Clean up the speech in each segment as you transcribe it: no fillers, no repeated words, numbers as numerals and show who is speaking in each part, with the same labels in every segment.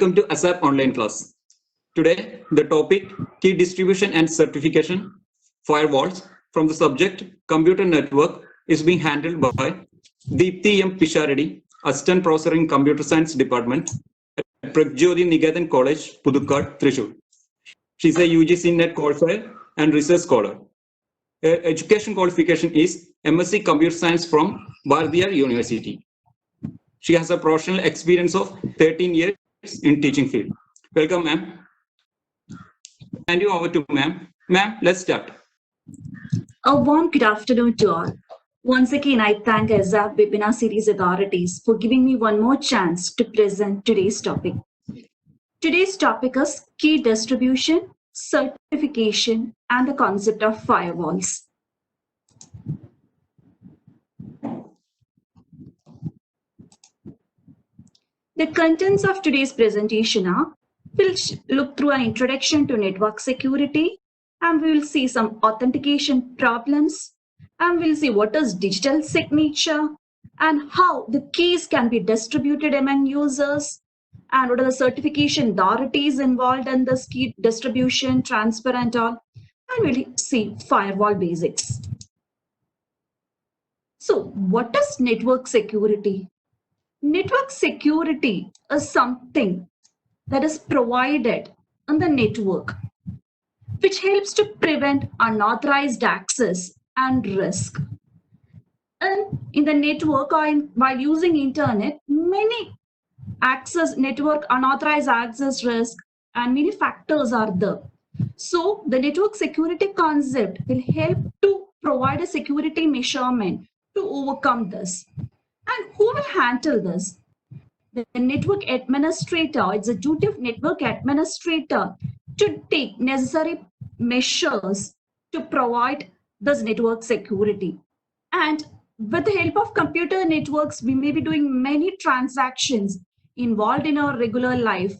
Speaker 1: Welcome to ASAP online class. Today, the topic key distribution and certification firewalls from the subject computer network is being handled by Deepthi M. Pisharedi, Assistant Professor in Computer Science Department at Pragjyothi Niketan College, Pudukkad, Thrissur. She is a UGC NET qualifier and research scholar. Her education qualification is MSc Computer Science from Bharathiar University. She has a professional experience of 13 years in teaching field. Welcome, ma'am. Hand you over to ma'am. Ma'am, let's start.
Speaker 2: A warm good afternoon to all. Once again, I thank ASAP webinar series authorities for giving me one more chance to present today's topic. Today's topic is key distribution, certification, and the concept of firewalls. The contents of today's presentation are, we'll look through an introduction to network security, and we will see some authentication problems, and we'll see what is digital signature, and how the keys can be distributed among users, and what are the certification authorities involved in this key distribution, transfer, and all, and we'll see firewall basics. So, what is network security? Network security is something that is provided on the network, which helps to prevent unauthorized access and risk. And in the network, while using internet, many network unauthorized access risk and many factors are there. So the network security concept will help to provide a security measurement to overcome this. And who will handle this? The network administrator. It's a duty of network administrator to take necessary measures to provide this network security. And with the help of computer networks, we may be doing many transactions involved in our regular life,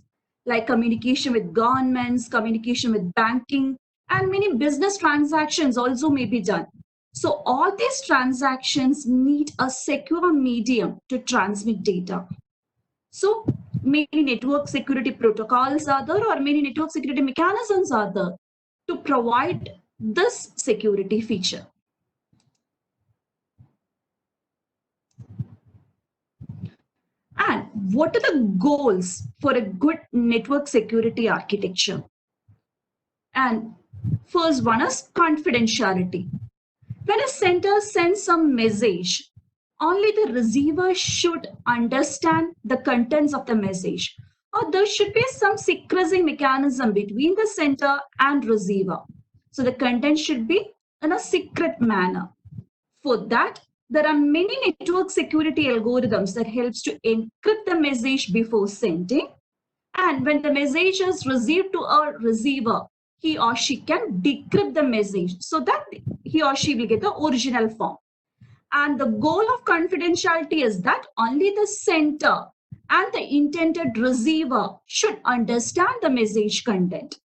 Speaker 2: like communication with governments, communication with banking, and many business transactions also may be done. So all these transactions need a secure medium to transmit data. So many network security protocols are there, or many network security mechanisms are there to provide this security feature. And what are the goals for a good network security architecture? And first one is confidentiality. When a sender sends some message, only the receiver should understand the contents of the message, or there should be some secrecy mechanism between the sender and receiver. So the content should be in a secret manner. For that, there are many network security algorithms that helps to encrypt the message before sending. And when the message is received to a receiver, he or she can decrypt the message so that he or she will get the original form. And the goal of confidentiality is that only the sender and the intended receiver should understand the message content.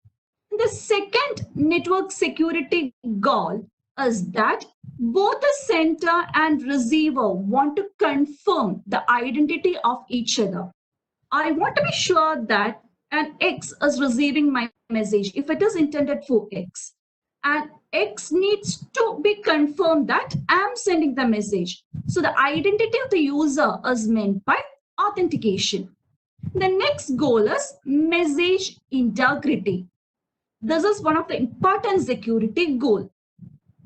Speaker 2: The second network security goal is that both the sender and receiver want to confirm the identity of each other. I want to be sure that an X is receiving my message if it is intended for X. And X needs to be confirmed that I am sending the message. So the identity of the user is meant by authentication. The next goal is message integrity. This is one of the important security goals.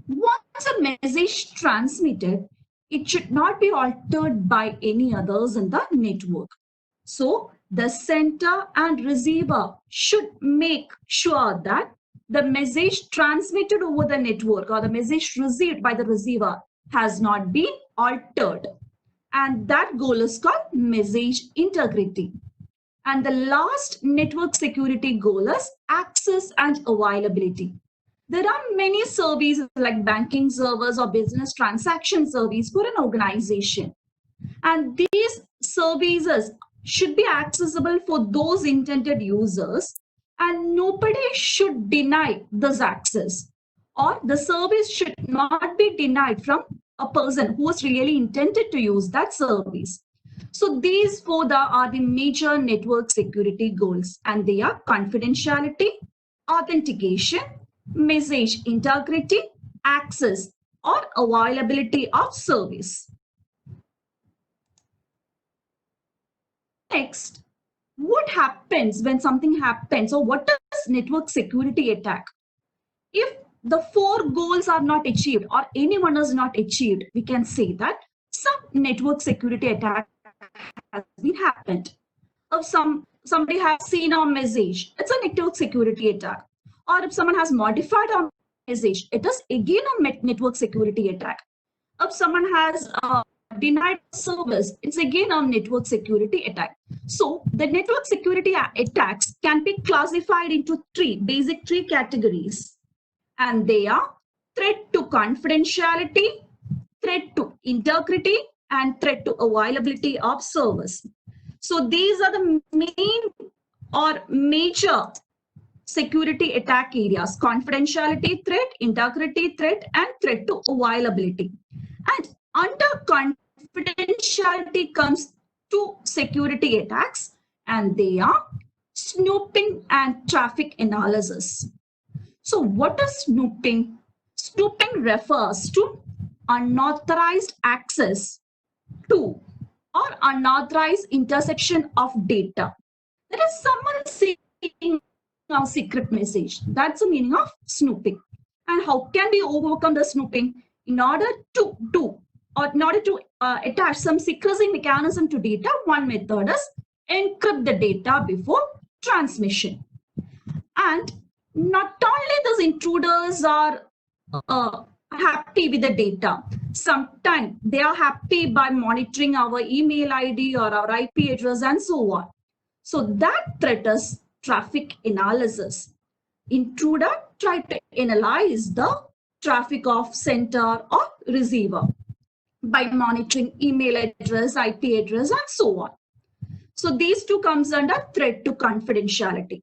Speaker 2: Once a message transmitted, it should not be altered by any others in the network. So the sender and receiver should make sure that the message transmitted over the network or the message received by the receiver has not been altered. And that goal is called message integrity. And the last network security goal is access and availability. There are many services like banking servers or business transaction service for an organization. And these services should be accessible for those intended users, and nobody should deny this access, or the service should not be denied from a person who is really intended to use that service. So these four are the major network security goals, and they are confidentiality, authentication, message integrity, access, or availability of service. Next, what happens when something happens, or what is network security attack? If the four goals are not achieved or anyone is not achieved, we can say that some network security attack has been happened. If somebody has seen our message, it's a network security attack. Or if someone has modified our message, it is again a network security attack. If someone has denied service, it's again a network security attack. So the network security attacks can be classified into three categories, and they are threat to confidentiality, threat to integrity, and threat to availability of service. So these are the main or major security attack areas: confidentiality threat, integrity threat, and threat to availability. And under confidentiality comes two security attacks, and they are snooping and traffic analysis. So what is snooping? Snooping refers to unauthorized access to or unauthorized interception of data. That is someone seeing our secret message. That's the meaning of snooping. And how can we overcome the snooping? In order to attach some secrecy mechanism to data, one method is encrypt the data before transmission. And not only those intruders are happy with the data, sometimes they are happy by monitoring our email ID or our IP address and so on. So that threat is traffic analysis. Intruder try to analyze the traffic of sender or receiver by monitoring email address, IP address, and so on. So these two comes under threat to confidentiality.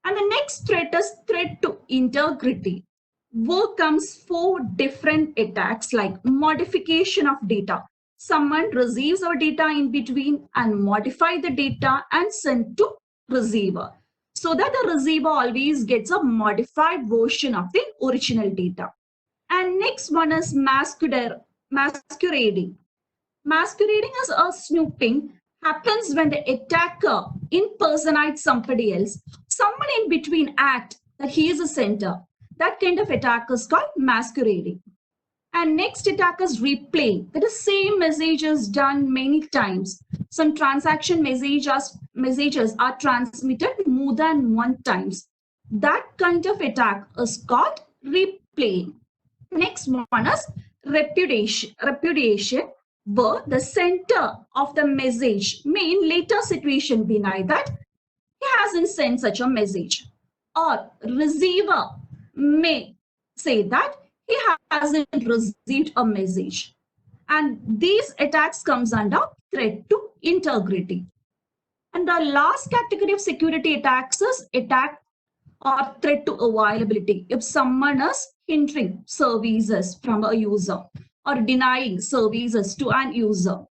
Speaker 2: And the next threat is threat to integrity. Where comes four different attacks like modification of data. Someone receives our data in between and modify the data and send to receiver, so that the receiver always gets a modified version of the original data. And next one is masquerading. Masquerading as a snooping happens when the attacker impersonates somebody else. Someone in between act that he is a sender. That kind of attack is called masquerading. And next attack is replay. That is same message is done many times. Some transaction messages are transmitted more than one times. That kind of attack is called replaying. Next one is repudiation, where the sender of the message may in later situation deny that he hasn't sent such a message, or receiver may say that he hasn't received a message. And these attacks comes under threat to integrity. And the last category of security attacks is attack or threat to availability. If someone is hindering services from a user or denying services to an user,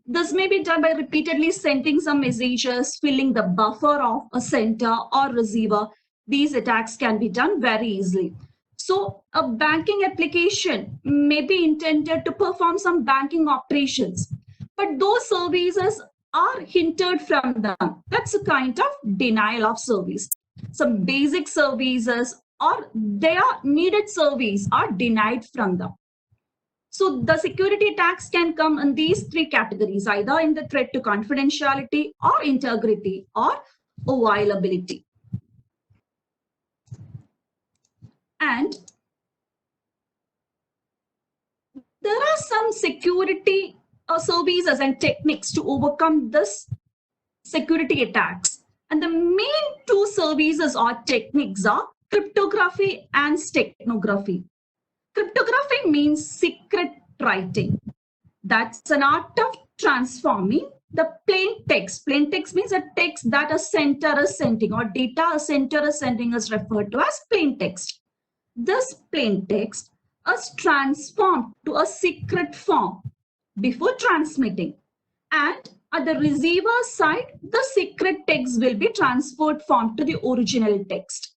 Speaker 2: this may be done by repeatedly sending some messages, filling the buffer of a sender or receiver. These attacks can be done very easily. So a banking application may be intended to perform some banking operations, but those services are hindered from them. That's a kind of denial of service. Some basic services or their needed service are denied from them. So the security attacks can come in these three categories, either in the threat to confidentiality or integrity or availability. And there are some security services and techniques to overcome this security attacks. And the main two services or techniques are cryptography and steganography. Cryptography means secret writing. That's an art of transforming the plain text. Plain text means a text that a sender is sending or data a sender is sending is referred to as plain text. This plain text is transformed to a secret form before transmitting. And At the receiver side, the secret text will be transferred from to the original text.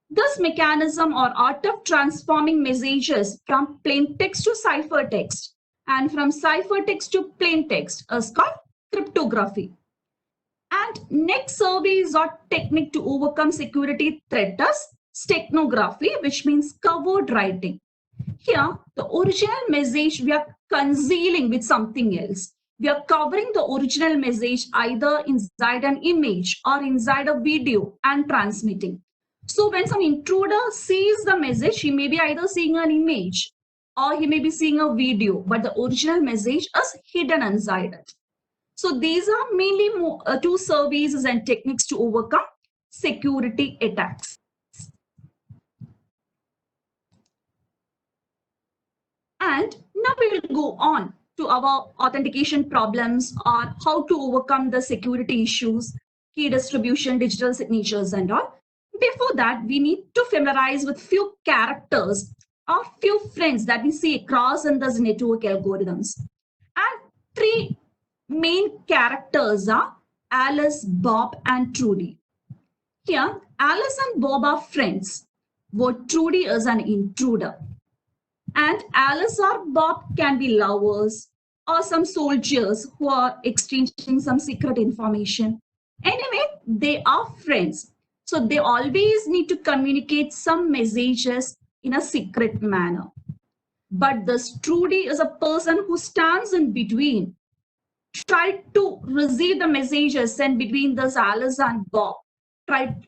Speaker 2: This mechanism or art of transforming messages from plain text to ciphertext and from ciphertext to plain text is called cryptography. And next service or technique to overcome security threat is steganography, which means covered writing. Here, the original message we are concealing with something else. We are covering the original message either inside an image or inside a video and transmitting. So when some intruder sees the message, he may be either seeing an image or he may be seeing a video, but the original message is hidden inside it. So these are mainly two services and techniques to overcome security attacks. And now we will go on to our authentication problems or how to overcome the security issues, key distribution, digital signatures and all. Before that, we need to familiarize with few characters or few friends that we see across in these network algorithms. And three main characters are Alice, Bob, and Trudy. Here, Alice and Bob are friends, but Trudy is an intruder. And Alice or Bob can be lovers or some soldiers who are exchanging some secret information. Anyway, they are friends. So they always need to communicate some messages in a secret manner. But this Trudy is a person who stands in between, try to receive the messages sent between this Alice and Bob,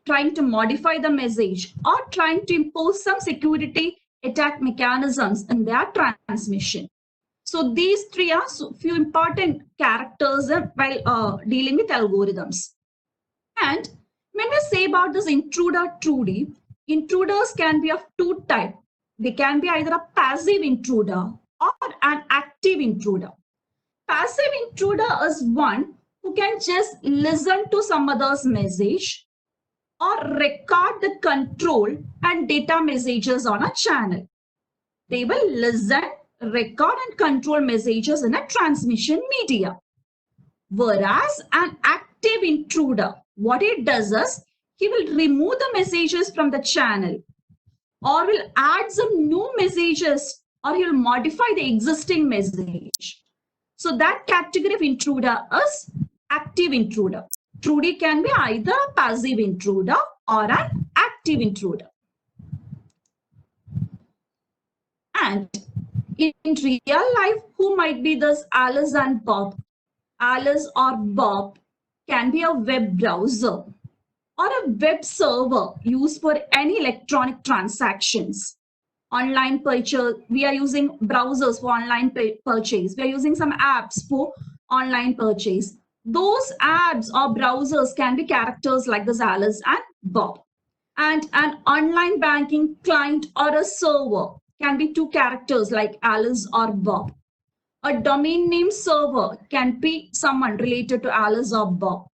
Speaker 2: trying to modify the message or trying to impose some security attack mechanisms in their transmission. So these three are few important characters while dealing with algorithms. And when we say about this intruder Trudy, intruders can be of two types. They can be either a passive intruder or an active intruder. Passive intruder is one who can just listen to some other's message or record the control and data messages on a channel. They will listen, record and control messages in a transmission media. Whereas an active intruder, what it does is, he will remove the messages from the channel or will add some new messages or he will modify the existing message. So that category of intruder is active intruder. Trudy can be either a passive intruder or an active intruder. And in real life, who might be this Alice and Bob? Alice or Bob can be a web browser or a web server used for any electronic transactions. Online purchase, we are using browsers for online purchase. We are using some apps for online purchase. Those apps or browsers can be characters like this Alice and Bob. And an online banking client or a server can be two characters like Alice or Bob. A domain name server can be someone related to Alice or Bob.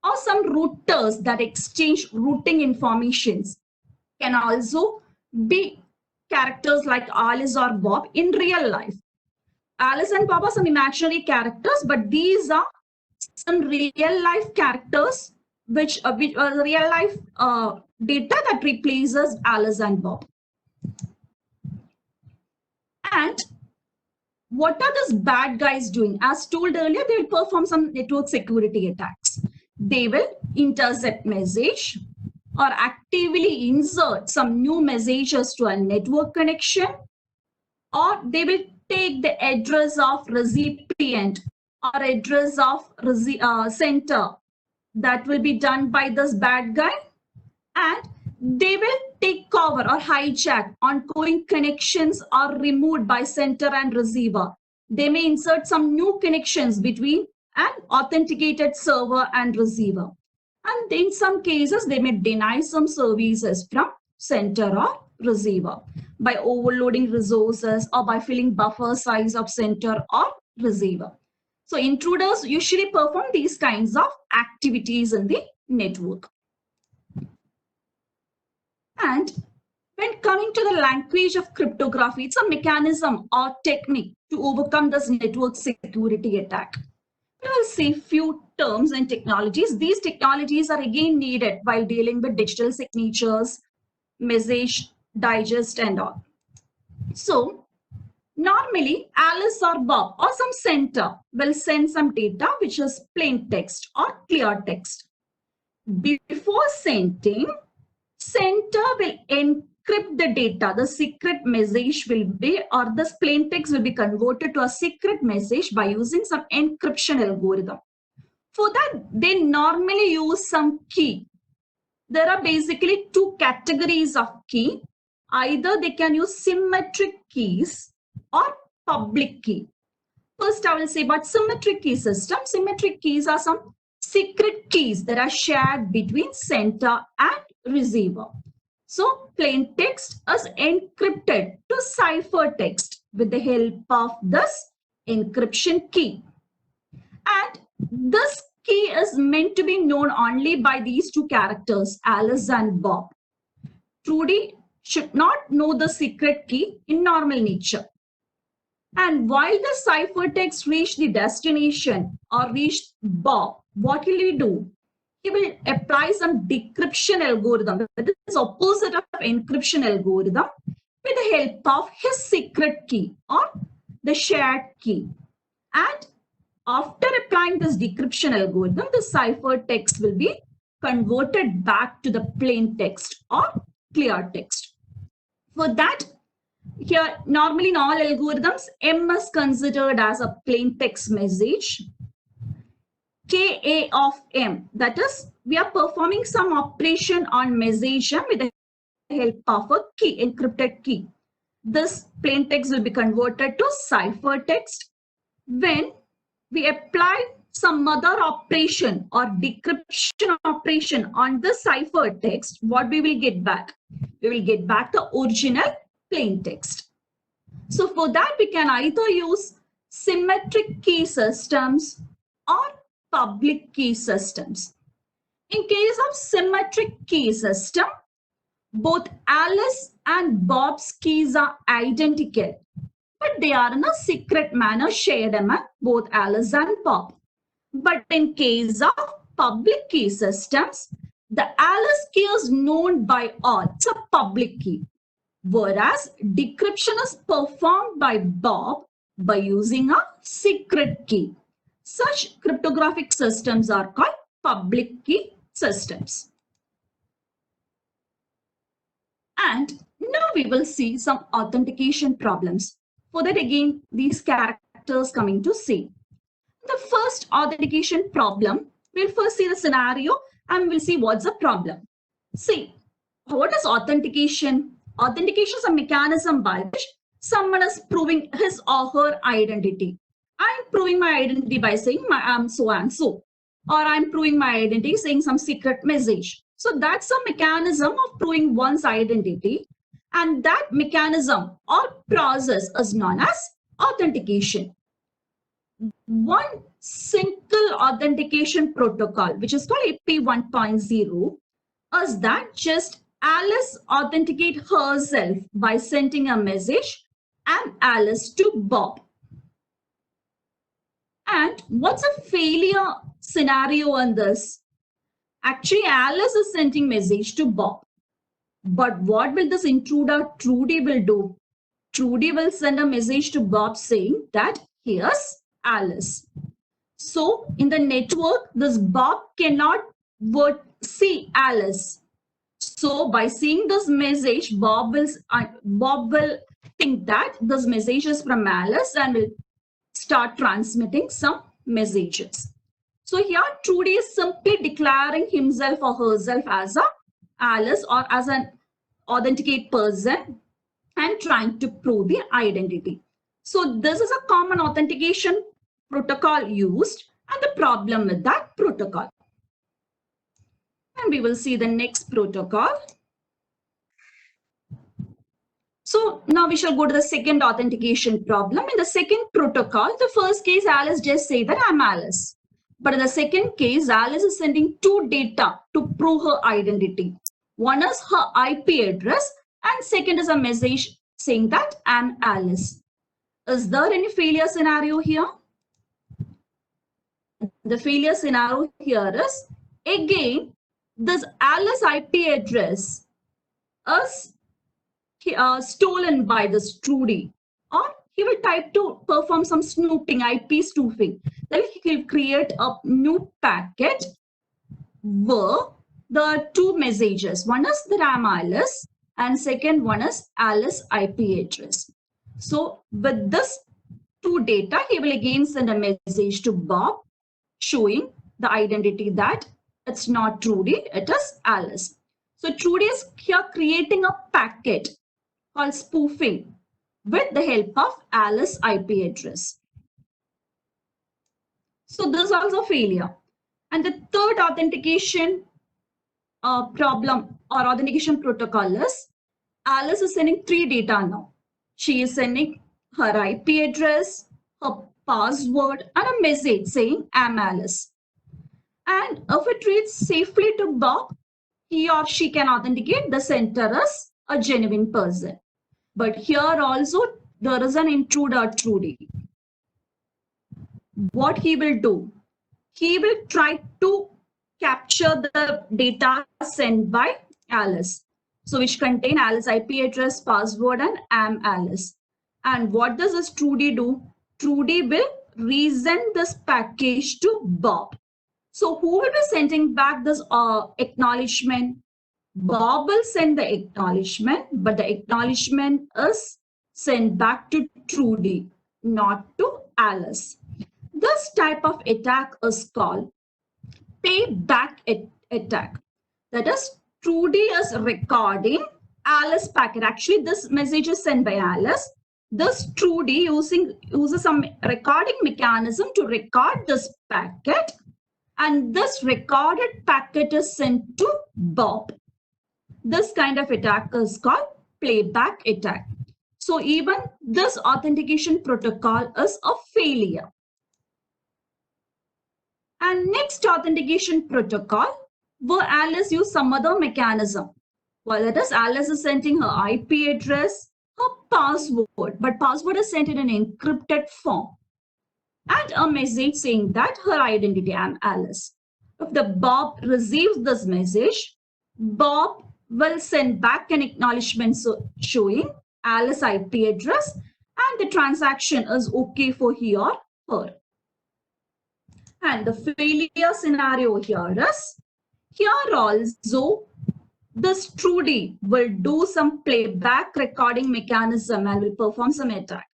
Speaker 2: Or some routers that exchange routing informations can also be characters like Alice or Bob in real life. Alice and Bob are some imaginary characters, but these are some real life characters which real life data that replaces Alice and Bob. And what are these bad guys doing? As told earlier, they will perform some network security attacks. They will intercept message or actively insert some new messages to a network connection, or they will take the address of recipient or address of sender that will be done by this bad guy, and they will take cover or hijack ongoing connections are removed by sender and receiver. They may insert some new connections between an authenticated server and receiver. And in some cases, they may deny some services from sender or receiver by overloading resources or by filling buffer size of sender or receiver. So intruders usually perform these kinds of activities in the network. And when coming to the language of cryptography, it's a mechanism or technique to overcome this network security attack. We will see few terms and technologies. These technologies are again needed while dealing with digital signatures, message digest and all. So normally Alice or Bob or some center will send some data which is plain text or clear text. Before sending, center will encrypt the data. The secret message will be, or this plain text will be converted to a secret message by using some encryption algorithm. For that, they normally use some key. There are basically two categories of key. Either they can use symmetric keys or public key. First, I will say about symmetric key system. Symmetric keys are some secret keys that are shared between sender and receiver. So plain text is encrypted to ciphertext with the help of this encryption key. And this key is meant to be known only by these two characters, Alice and Bob. Trudy should not know the secret key in normal nature. And while the ciphertext reached the destination or reached Bob, what will he do? He will apply some decryption algorithm, that is opposite of encryption algorithm, with the help of his secret key or the shared key. And after applying this decryption algorithm, the ciphertext will be converted back to the plain text or clear text. For that, here, normally in all algorithms, M is considered as a plain text message. Ka of M, that is, we are performing some operation on message M with the help of a key, encrypted key. This plain text will be converted to ciphertext. When we apply some other operation or decryption operation on the ciphertext, what we will get back? We will get back the original plain text. So for that, we can either use symmetric key systems or public key systems. In case of symmetric key system, both Alice and Bob's keys are identical, but they are in a secret manner shared among both Alice and Bob. But in case of public key systems, the Alice key is known by all. It's a public key. Whereas decryption is performed by Bob by using a secret key. Such cryptographic systems are called public key systems. And now we will see some authentication problems. For that, again, these characters coming to see. The first authentication problem, we'll first see the scenario and we'll see what's the problem. See, what is authentication? Authentication is a mechanism by which someone is proving his or her identity. I'm proving my identity by saying I'm so and so, or I'm proving my identity saying some secret message. So that's a mechanism of proving one's identity, and that mechanism or process is known as authentication. One single authentication protocol, which is called AP 1.0, is that just Alice authenticate herself by sending a message and Alice to Bob. And what's a failure scenario on this? Actually, Alice is sending message to Bob. But what will this intruder Trudy will do? Trudy will send a message to Bob saying that here's Alice. So in the network, this Bob cannot see Alice. So by seeing this message, Bob will think that this message is from Alice and will start transmitting some messages. So here Trudy is simply declaring himself or herself as a Alice or as an authenticate person and trying to prove the identity. So this is a common authentication protocol used and the problem with that protocol. And we will see the next protocol. So now we shall go to the second authentication problem. In the second protocol, the first case, Alice just say that I'm Alice. But in the second case, Alice is sending two data to prove her identity. One is her IP address and second is a message saying that I'm Alice. Is there any failure scenario here? The failure scenario here is, again, this Alice IP address is stolen by this Trudy, or he will type to perform some snooping, IP spoofing. Then he will create a new packet where the two messages, one is the RAM Alice and second one is Alice IP address. So with this two data, he will again send a message to Bob showing the identity that it's not Trudy, it is Alice. So Trudy is here creating a packet called spoofing with the help of Alice IP address. So this is also failure. And the third authentication problem or authentication protocol is, Alice is sending three data now. She is sending her IP address, her password, and a message saying, I'm Alice. And if it reads safely to Bob, he or she can authenticate the sender as a genuine person. But here also, there is an intruder, Trudy. What he will do? He will try to capture the data sent by Alice. So which contain Alice IP address, password, and am Alice. And what does this Trudy do? Trudy will resend this package to Bob. So who will be sending back this acknowledgement? Bob will send the acknowledgement, but the acknowledgement is sent back to Trudy, not to Alice. This type of attack is called payback attack. That is, Trudy is recording Alice packet. Actually, this message is sent by Alice. This Trudy uses some recording mechanism to record this packet, and this recorded packet is sent to Bob. This kind of attack is called playback attack. So even this authentication protocol is a failure. And next authentication protocol, where Alice used some other mechanism. Well, that is, Alice is sending her IP address, her password, but password is sent in an encrypted form, and a message saying that her identity, I'm Alice. If the Bob receives this message, Bob will send back an acknowledgement showing Alice IP address, and the transaction is okay for he or her. And the failure scenario here is, here also this Trudy will do some playback recording mechanism and will perform some attack.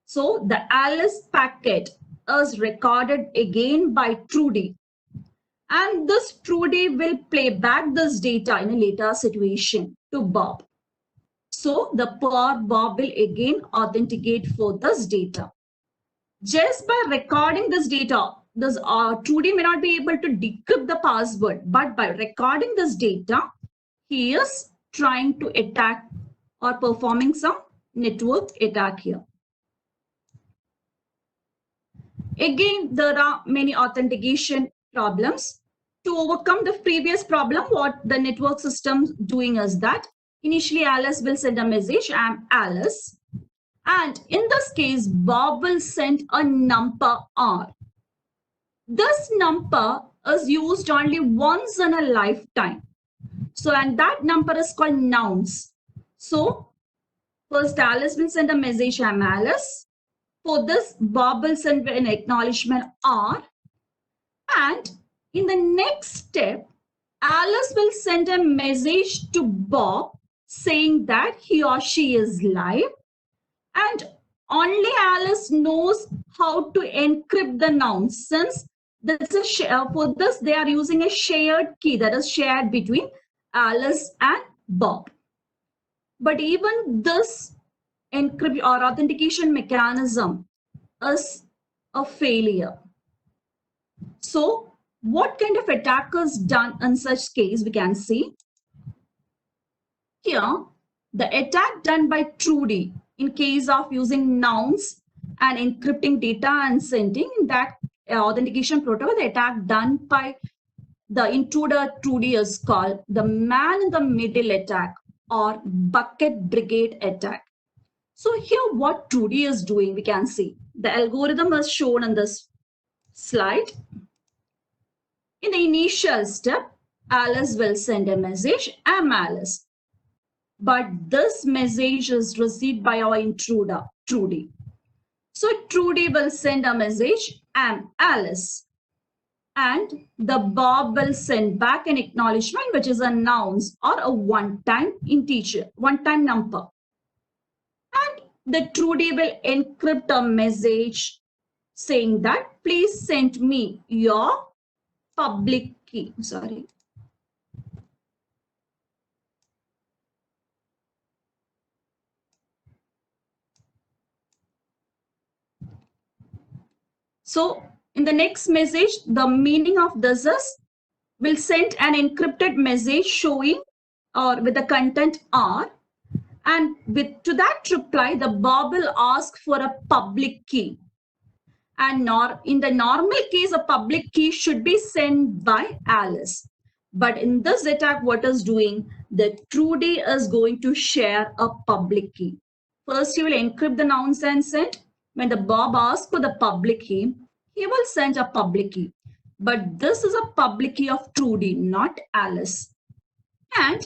Speaker 2: So the Alice packet is recorded again by Trudy, and this Trudy will play back this data in a later situation to Bob. So the poor Bob will again authenticate for this data. Just by recording this data, this Trudy may not be able to decrypt the password, but by recording this data, he is trying to attack or performing some network attack here. Again, there are many authentication problems. To overcome the previous problem, what the network system doing is that initially Alice will send a message, I'm Alice. And in this case, Bob will send a number R. This number is used only once in a lifetime. So, and that number is called nouns. So, first Alice will send a message, I'm Alice. For this, Bob will send an acknowledgement R. And in the next step, Alice will send a message to Bob saying that he or she is live. And only Alice knows how to encrypt the nouns, since this is for this they are using a shared key that is shared between Alice and Bob. But even this encryption or authentication mechanism is a failure. So what kind of attack is done in such case, we can see here. The attack done by Trudy in case of using nouns and encrypting data and sending that authentication protocol, the attack done by the intruder Trudy is called the man in the middle attack or bucket brigade attack. So here what Trudy is doing, we can see the algorithm is shown in this slide. In the initial step, Alice will send a message, I'm Alice. But this message is received by our intruder, Trudy. So Trudy will send a message, I'm Alice. And the Bob will send back an acknowledgement, which is a nouns or a one-time integer, one-time number. And the Trudy will encrypt a message saying that, please send me your public key. Sorry. So in the next message, the meaning of this is, will send an encrypted message showing or with the content R, and to that reply, the Bob will ask for a public key. And in the normal case, a public key should be sent by Alice. But in this attack, what is doing? The Trudy is going to share a public key. First, he will encrypt the nouns and send. When the Bob asks for the public key, he will send a public key. But this is a public key of Trudy, not Alice. And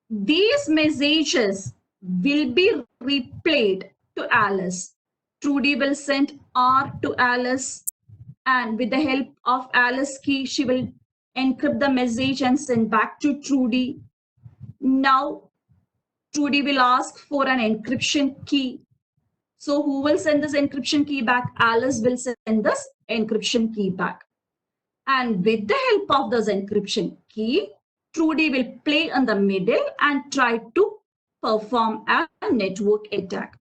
Speaker 2: these messages will be replayed to Alice. Trudy will send R to Alice, and with the help of Alice key, she will encrypt the message and send back to Trudy. Now, Trudy will ask for an encryption key. So who will send this encryption key back? Alice will send this encryption key back. And with the help of this encryption key, Trudy will play in the middle and try to perform a network attack.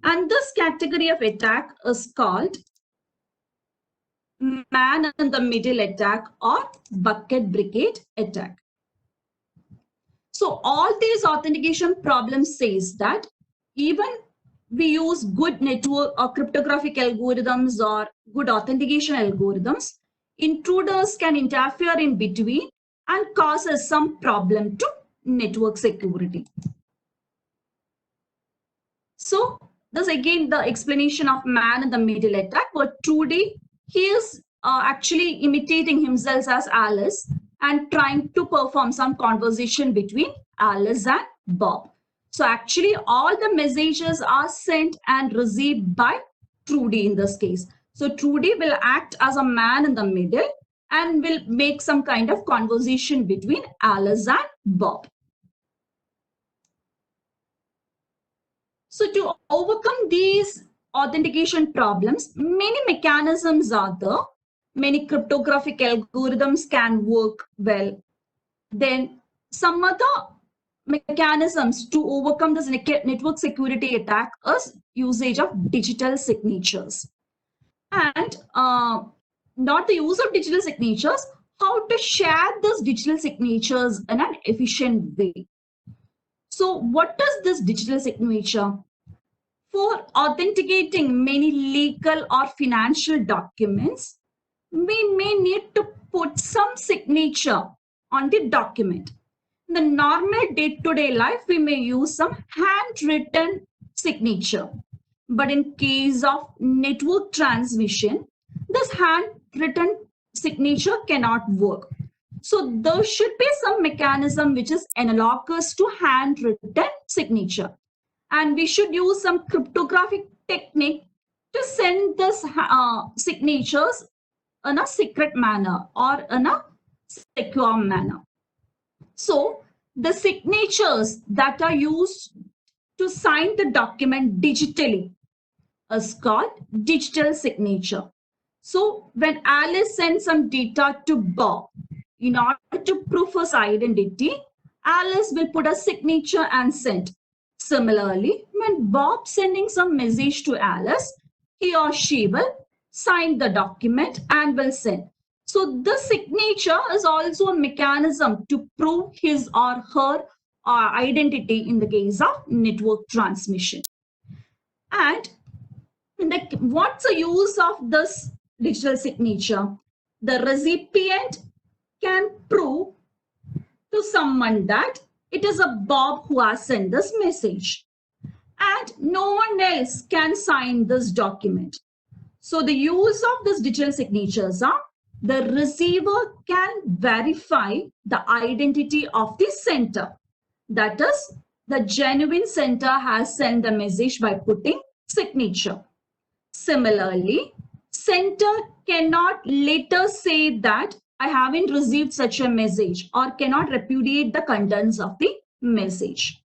Speaker 2: And this category of attack is called man in the middle attack or bucket brigade attack. So all these authentication problems says that even we use good network or cryptographic algorithms or good authentication algorithms, intruders can interfere in between and causes some problem to network security. So this again the explanation of man in the middle attack, where Trudy, he is actually imitating himself as Alice and trying to perform some conversation between Alice and Bob. So actually all the messages are sent and received by Trudy in this case. So Trudy will act as a man in the middle and will make some kind of conversation between Alice and Bob. So to overcome these authentication problems, many mechanisms are there. Many cryptographic algorithms can work well. Then some other mechanisms to overcome this network security attack is usage of digital signatures. And not the use of digital signatures, how to share those digital signatures in an efficient way. So what is this digital signature? For authenticating many legal or financial documents, we may need to put some signature on the document. In the normal day-to-day life, we may use some handwritten signature. But in case of network transmission, this handwritten signature cannot work. So there should be some mechanism which is analogous to handwritten signature. And we should use some cryptographic technique to send this signatures in a secret manner or in a secure manner. So the signatures that are used to sign the document digitally is called digital signature. So when Alice sends some data to Bob, in order to prove his identity, Alice will put a signature and send. Similarly, when Bob sending some message to Alice, he or she will sign the document and will send. So the signature is also a mechanism to prove his or her identity in the case of network transmission. And what's the use of this digital signature? The recipient can prove to someone that it is a Bob who has sent this message, and no one else can sign this document. So the use of this digital signatures are the receiver can verify the identity of the sender. That is, the genuine sender has sent the message by putting signature. Similarly, sender cannot later say that I haven't received such a message or cannot repudiate the contents of the message.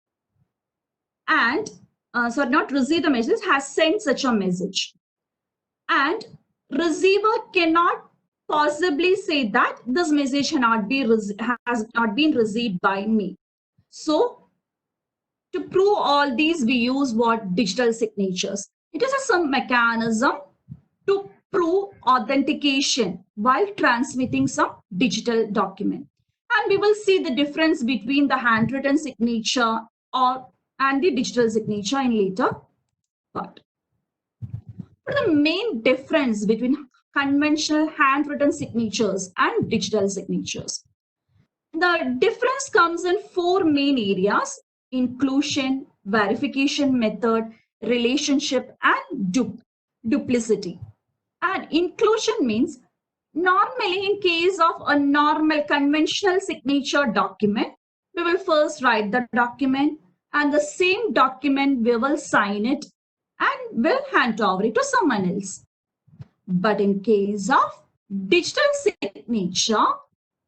Speaker 2: And not receive the message, has sent such a message. And receiver cannot possibly say that this message has not been received by me. So to prove all these, we use what? Digital signatures. It is some mechanism to prove authentication while transmitting some digital document. And we will see the difference between the handwritten signature and the digital signature in later part. What are the main difference between conventional handwritten signatures and digital signatures? The difference comes in four main areas: inclusion, verification method, relationship, and duplicity. And inclusion means normally in case of a normal conventional signature document, we will first write the document and the same document we will sign it and will hand over it to someone else. But in case of digital signature,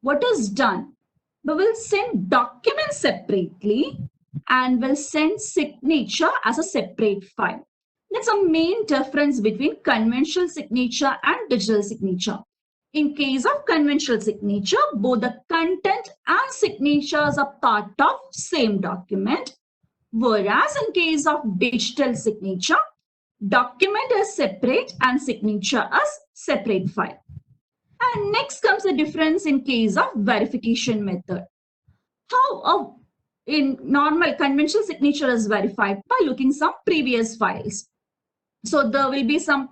Speaker 2: what is done? We will send documents separately and will send signature as a separate file. That's a main difference between conventional signature and digital signature. In case of conventional signature, both the content and signatures are part of same document. Whereas in case of digital signature, document is separate and signature as separate file. And next comes the difference in case of verification method. How in normal conventional signature is verified by looking some previous files. So there will be some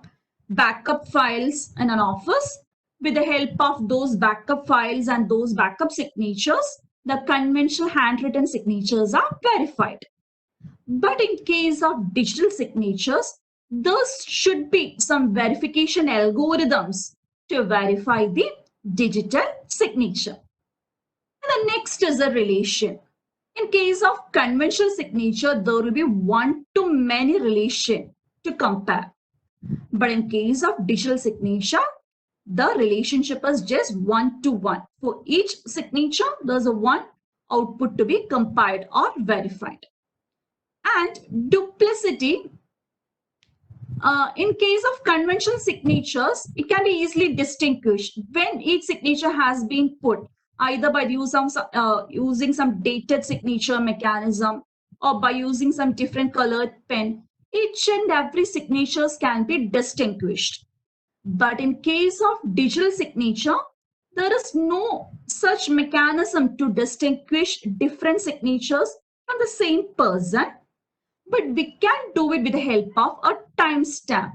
Speaker 2: backup files in an office. With the help of those backup files and those backup signatures, the conventional handwritten signatures are verified. But in case of digital signatures, there should be some verification algorithms to verify the digital signature. And the next is a relation. In case of conventional signature, there will be one-to-many relation to compare. But in case of digital signature, the relationship is just one-to-one. For each signature, there's a one output to be compiled or verified. And duplicity, in case of conventional signatures, it can be easily distinguished when each signature has been put either by using some dated signature mechanism or by using some different colored pen. Each and every signatures can be distinguished. But in case of digital signature, there is no such mechanism to distinguish different signatures from the same person. But we can do it with the help of a timestamp.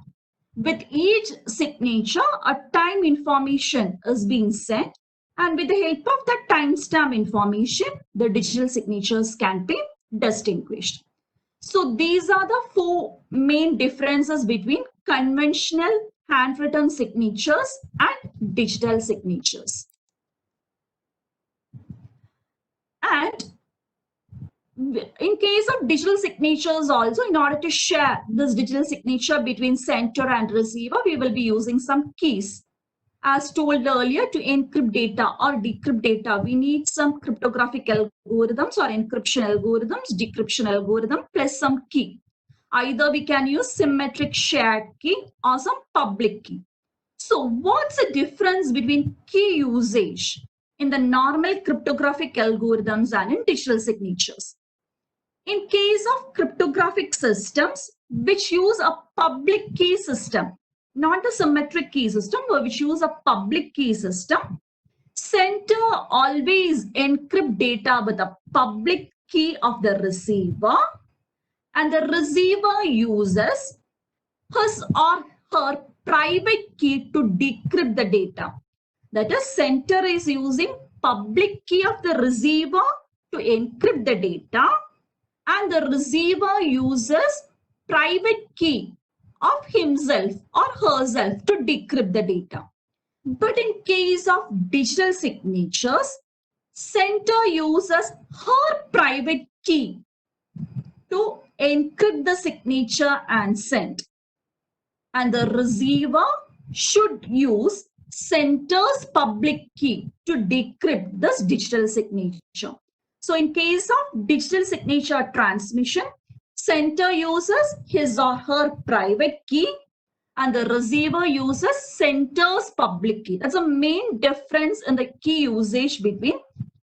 Speaker 2: With each signature, a time information is being sent, and with the help of that timestamp information, the digital signatures can be distinguished. So these are the four main differences between conventional handwritten signatures and digital signatures. And in case of digital signatures also, in order to share this digital signature between sender and receiver, we will be using some keys. As told earlier, to encrypt data or decrypt data, we need some cryptographic algorithms or encryption algorithms, decryption algorithm, plus some key. Either we can use symmetric shared key or some public key. So what's the difference between key usage in the normal cryptographic algorithms and in digital signatures? In case of cryptographic systems, which use a public key system, not a symmetric key system, but which use a public key system, sender always encrypt data with the public key of the receiver, and the receiver uses his or her private key to decrypt the data. That is, sender is using public key of the receiver to encrypt the data, and the receiver uses private key of himself or herself to decrypt the data. But in case of digital signatures, sender uses her private key to encrypt the signature and send. And the receiver should use sender's public key to decrypt this digital signature. So in case of digital signature transmission, sender uses his or her private key and the receiver uses sender's public key. That's a main difference in the key usage between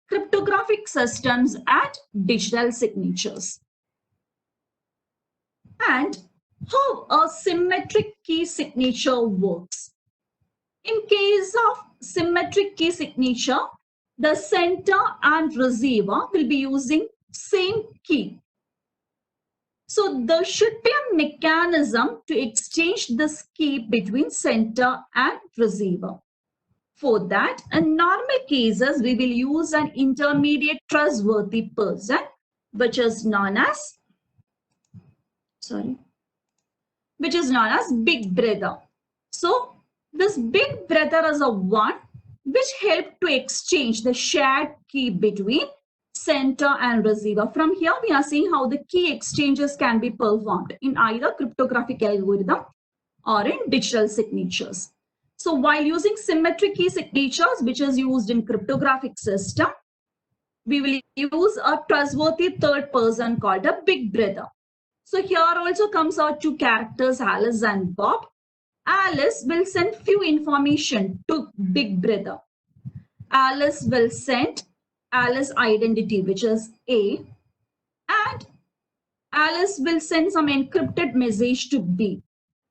Speaker 2: cryptographic systems and digital signatures. And how a symmetric key signature works. In case of symmetric key signature, the sender and receiver will be using same key. So there should be a mechanism to exchange this key between sender and receiver. For that, in normal cases, we will use an intermediate trustworthy person, which is known as big brother. So this big brother is a one which helped to exchange the shared key between sender and receiver. From here, we are seeing how the key exchanges can be performed in either cryptographic algorithm or in digital signatures. So while using symmetric key signatures, which is used in cryptographic system, we will use a trustworthy third person called a big brother. So here also comes our two characters, Alice and Bob. Alice will send few information to big brother. Alice will send Alice identity, which is A, and Alice will send some encrypted message to B.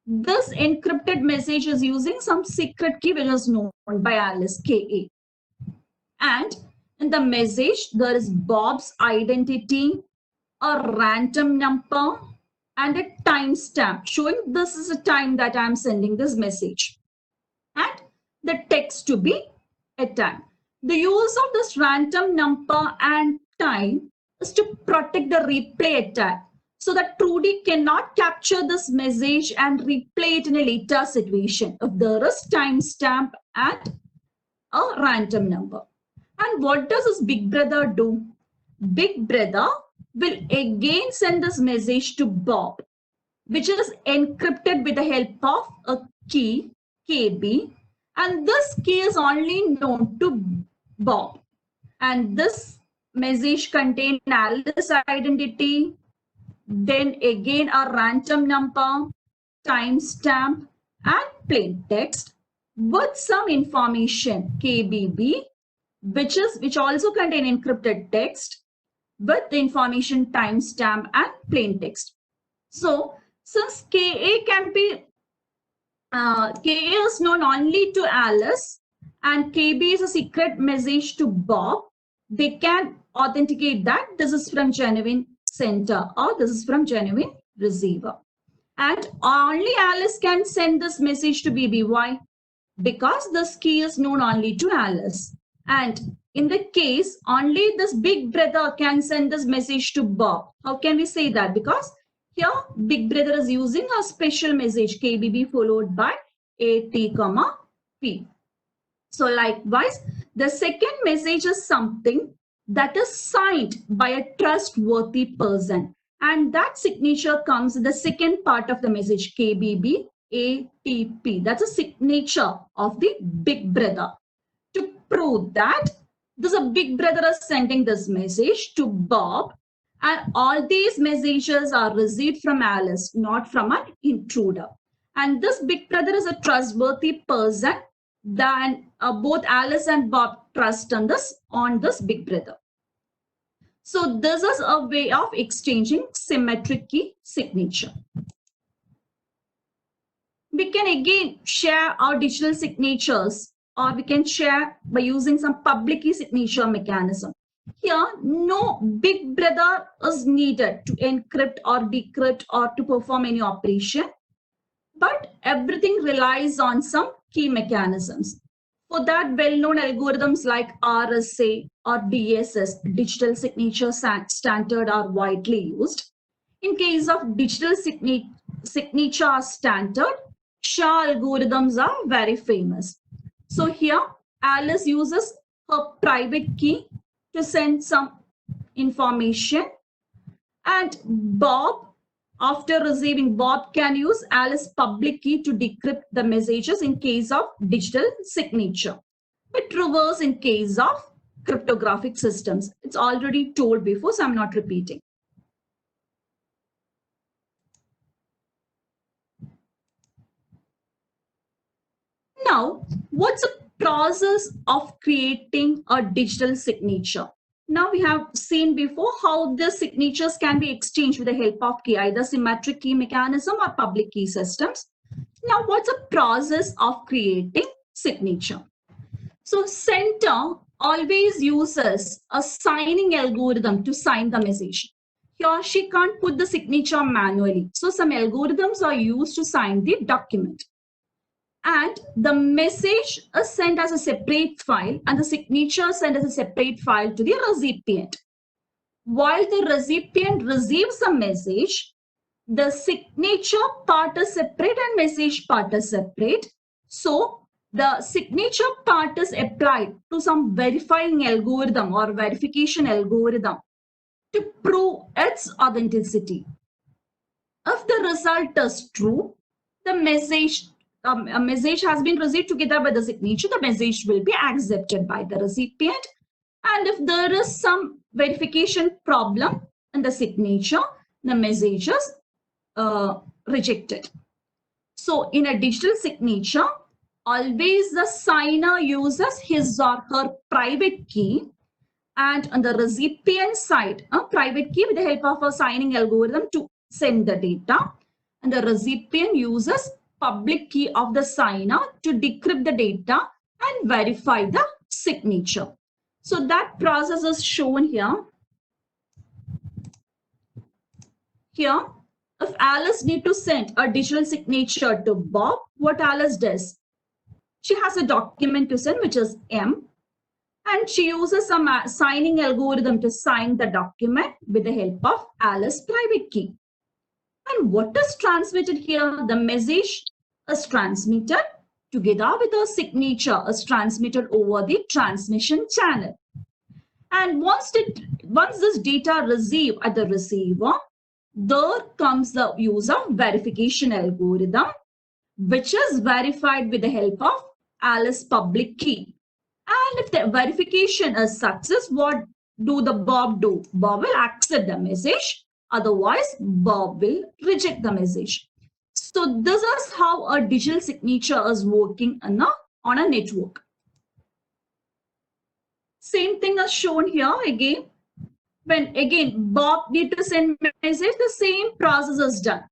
Speaker 2: This encrypted message is using some secret key which is known by Alice, KA. And in the message, there is Bob's identity, a random number, and a timestamp showing this is the time that I'm sending this message. And the text to be a time. The use of this random number and time is to protect the replay attack, so that Trudy cannot capture this message and replay it in a later situation if there is timestamp and a random number. And what does this big brother do? Big brother will again send this message to Bob, which is encrypted with the help of a key, KB, and this key is only known to Bob. And this message contains Alice identity, then again a random number, timestamp, and plain text with some information, KBB, which also contain encrypted text with the information, timestamp, and plain text. So since KA can be KA is known only to Alice and KB is a secret message to Bob, they can authenticate that this is from genuine sender or this is from genuine receiver. And only Alice can send this message to BB. Why? Because this key is known only to Alice. And in the case, only this big brother can send this message to Bob. How can we say that? Because here, big brother is using a special message, KBB followed by AT, P. So likewise, the second message is something that is signed by a trustworthy person. And that signature comes in the second part of the message, KBB, ATP. That's a signature of the big brother. To prove that this a big brother is sending this message to Bob, and all these messages are received from Alice, not from an intruder. And this big brother is a trustworthy person. Then both Alice and Bob trust on this big brother. So this is a way of exchanging symmetric key signature. We can again share our digital signatures, or we can share by using some public key signature mechanism. Here, no big brother is needed to encrypt or decrypt or to perform any operation, but everything relies on some key mechanisms. For that, well-known algorithms like RSA or DSS, digital signature standard, are widely used. In case of digital signature are standard, SHA algorithms are very famous. So here, Alice uses her private key to send some information, and Bob, after receiving, Bob can use Alice's public key to decrypt the messages in case of digital signature, but reverse in case of cryptographic systems. It's already told before, so I'm not repeating. Now, what's the process of creating a digital signature? Now we have seen before how the signatures can be exchanged with the help of key, either symmetric key mechanism or public key systems. Now, what's the process of creating signature? So sender always uses a signing algorithm to sign the message. He or she can't put the signature manually. So some algorithms are used to sign the document. And the message is sent as a separate file and the signature sent as a separate file to the recipient. While the recipient receives the message, the signature part is separate and message part is separate. So the signature part is applied to some verifying algorithm or verification algorithm to prove its authenticity. If the result is true, the message a message has been received together with the signature, the message will be accepted by the recipient. And if there is some verification problem in the signature, the message is rejected. So in a digital signature, always the signer uses his or her private key, and on the recipient side, a private key with the help of a signing algorithm to send the data, and the recipient uses public key of the signer to decrypt the data and verify the signature. So that process is shown here. Here, if Alice needs to send a digital signature to Bob, what Alice does? She has a document to send, which is M, and she uses some signing algorithm to sign the document with the help of Alice's private key. And what is transmitted here? The message is transmitted together with a signature is transmitted over the transmission channel. And once this data received at the receiver, there comes the use of verification algorithm, which is verified with the help of Alice's public key. And if the verification is success, what do the Bob do? Bob will accept the message. Otherwise, Bob will reject the message. So this is how a digital signature is working on a network. Same thing is shown here again. When again Bob need to send message, the same process is done.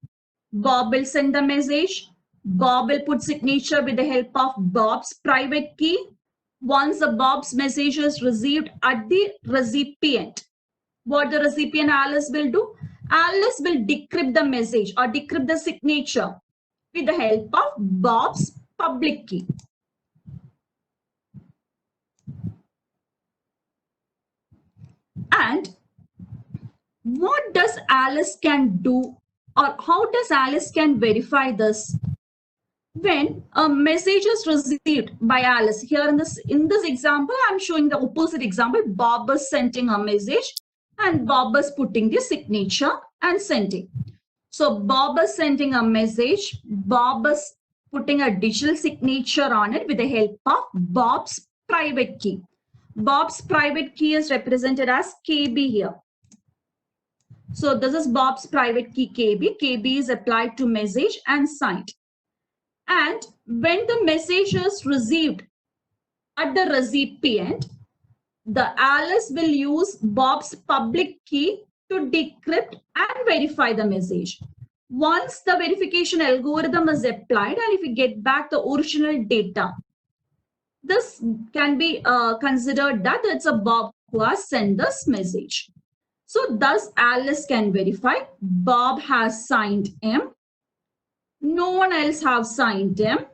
Speaker 2: Bob will send the message. Bob will put signature with the help of Bob's private key. Once the Bob's message is received at the recipient, what the recipient Alice will do? Alice will decrypt the message or decrypt the signature with the help of Bob's public key. And what does Alice can do, or how does Alice can verify this? When a message is received by Alice, here in this example, I'm showing the opposite example. Bob is sending a message and Bob is putting the signature and sending. So Bob is sending a message. Bob is putting a digital signature on it with the help of Bob's private key. Bob's private key is represented as KB here. So this is Bob's private key KB. KB is applied to message and signed. And when the message is received at the recipient, the Alice will use Bob's public key to decrypt and verify the message. Once the verification algorithm is applied and if we get back the original data, this can be considered that it's a Bob who has sent this message. So thus Alice can verify Bob has signed M. No one else have signed M.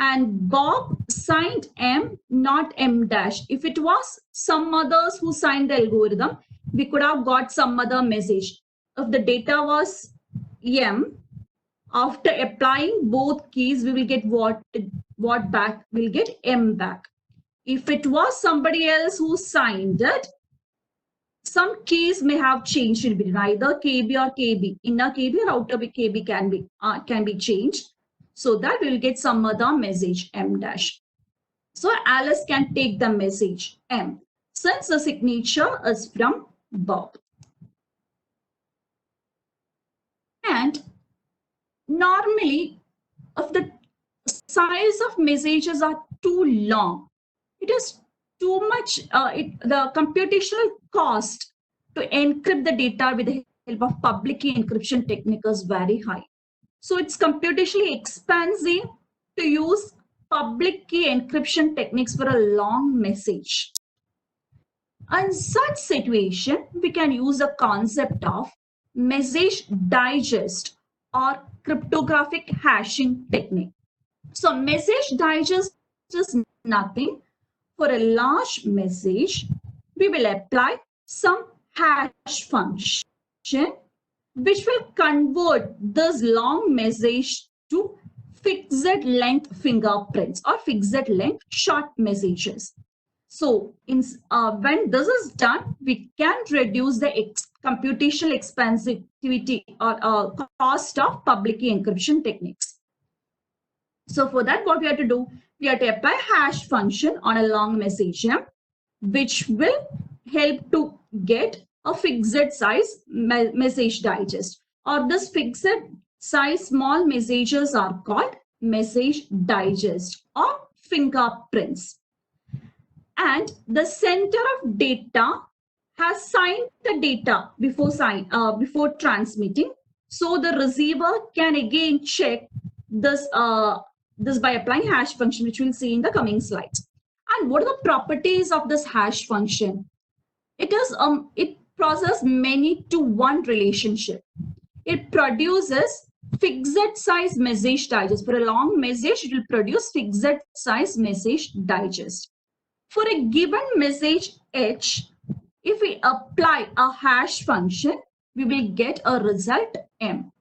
Speaker 2: And Bob signed M, not M dash. If it was some others who signed the algorithm, we could have got some other message. If the data was M, After applying both keys, we will get what back? We'll get M back. If it was somebody else who signed it, some keys may have changed in between, either KB or KB. Inner KB or outer KB can be changed, so that we will get some other message M dash. So Alice can take the message M since the signature is from Bob. And normally, if the size of messages are too long, it is too much, the computational cost to encrypt the data with the help of public key encryption technique is very high. So it's computationally expensive to use public key encryption techniques for a long message. In such situation, we can use a concept of message digest or cryptographic hashing technique. So message digest is nothing. For a large message, we will apply some hash function which will convert this long message to fixed length fingerprints or fixed length short messages. So when this is done, we can reduce the computational expensivity or cost of public key encryption techniques. So for that, what we have to do? We have to apply hash function on a long message, which will help to get a fixed size message digest. Or this fixed size small messages are called message digest or fingerprints. And the center of data has signed the data before transmitting. So the receiver can again check this by applying hash function, which we'll see in the coming slides. And what are the properties of this hash function? It processes many to one relationship. It produces fixed size message digest. For a long message, it will produce fixed size message digest. For a given message H, if we apply a hash function, we will get a result M.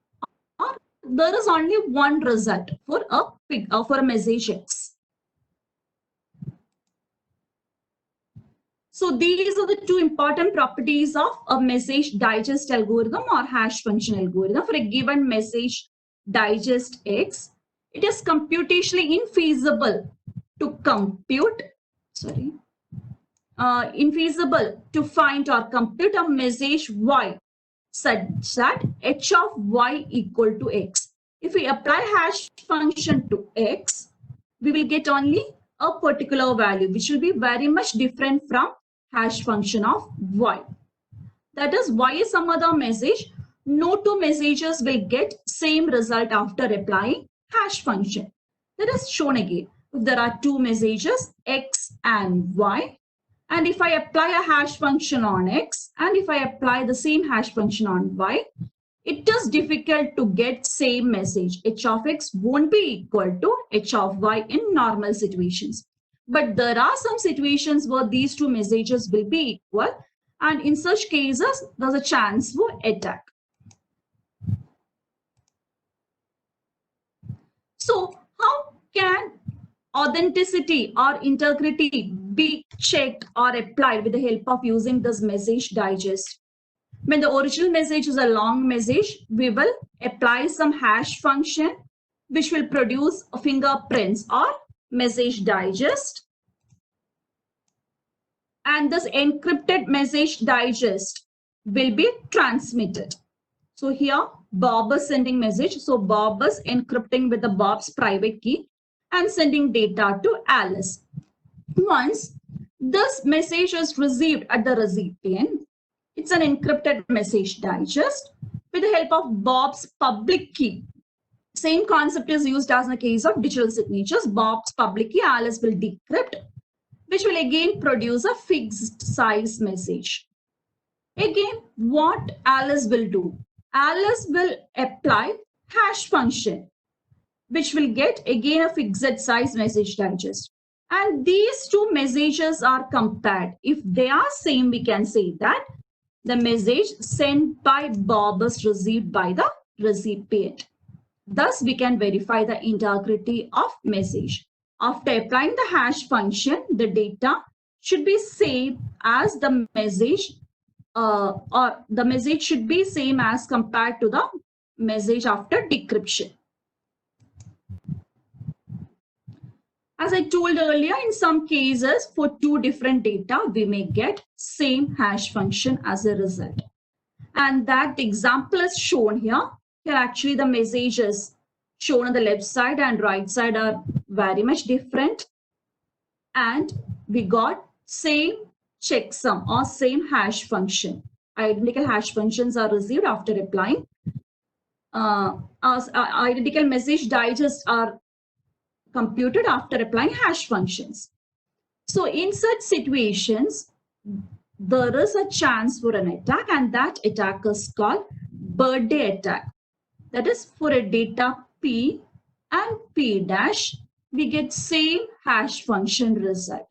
Speaker 2: Or there is only one result for a message X. So these are the two important properties of a message digest algorithm or hash function algorithm. For a given message digest X, it is computationally infeasible to compute, infeasible to find or compute a message Y such that H of Y equal to X. If we apply hash function to X, we will get only a particular value, which will be very much different from hash function of Y. That is, Y is some other message. No two messages will get same result after applying hash function. That is shown again. If there are two messages, X and Y, and if I apply a hash function on X, and if I apply the same hash function on Y, it is difficult to get same message. H of X won't be equal to H of Y in normal situations. But there are some situations where these two messages will be equal, and in such cases, there's a chance for attack. So how can authenticity or integrity be checked or applied with the help of using this message digest? When the original message is a long message, we will apply some hash function which will produce fingerprints or message digest. And this encrypted message digest will be transmitted. So here Bob is sending message. So Bob is encrypting with the Bob's private key and sending data to Alice. Once this message is received at the recipient, it's an encrypted message digest with the help of Bob's public key. Same concept is used as in the case of digital signatures. Bob's public key, Alice will decrypt, which will again produce a fixed size message. Again, what Alice will do? Alice will apply hash function, which will get again a fixed size message digest. And these two messages are compared. If they are same, we can say that the message sent by Bob is received by the recipient. Thus, we can verify the integrity of message. After applying the hash function, the data should be same as the message, or the message should be same as compared to the message after decryption. As I told earlier, in some cases, for two different data, we may get same hash function as a result. And that example is shown here. Here, actually, the messages shown on the left side and right side are very much different. And we got same checksum or same hash function. Identical hash functions are received after applying. Identical message digests are computed after applying hash functions. So in such situations, there is a chance for an attack, and that attack is called birthday attack. That is, for a data P and P dash, we get same hash function result.